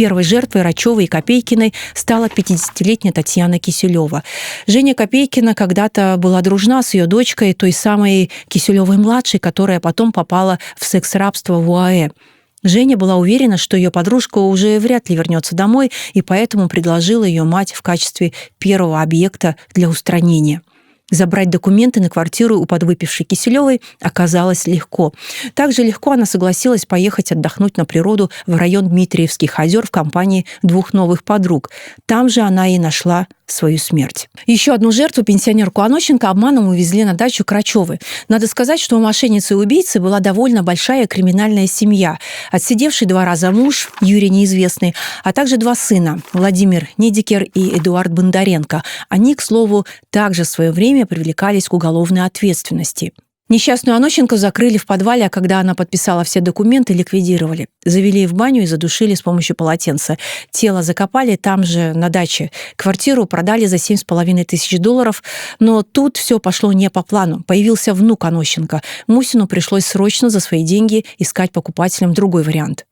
Первой жертвой Рачевой и Копейкиной стала 50-летняя Татьяна Киселева. Женя Копейкина когда-то была дружна с ее дочкой, той самой Киселевой-младшей, которая потом попала в секс-рабство в УАЭ. Женя была уверена, что ее подружка уже вряд ли вернется домой, и поэтому предложила ее мать в качестве первого объекта для устранения. Забрать документы на квартиру у подвыпившей Киселевой оказалось легко. Также легко она согласилась поехать отдохнуть на природу в район Дмитриевских озер в компании двух новых подруг. Там же она и нашла свою смерть. Еще одну жертву, пенсионерку Анощенко, обманом увезли на дачу к Рачевой. Надо сказать, что у мошенницы и убийцы была довольно большая криминальная семья. Отсидевший 2 раза муж, Юрий Неизвестный, а также 2 сына, Владимир Недикер и Эдуард Бондаренко. Они, к слову, также в свое время привлекались к уголовной ответственности. Несчастную Анощенко закрыли в подвале, а когда она подписала все документы, ликвидировали. Завели в баню и задушили с помощью полотенца. Тело закопали там же, на даче. Квартиру продали за $7,5 тысяч. Но тут все пошло не по плану. Появился внук Анощенко. Мусину пришлось срочно за свои деньги искать покупателям другой вариант.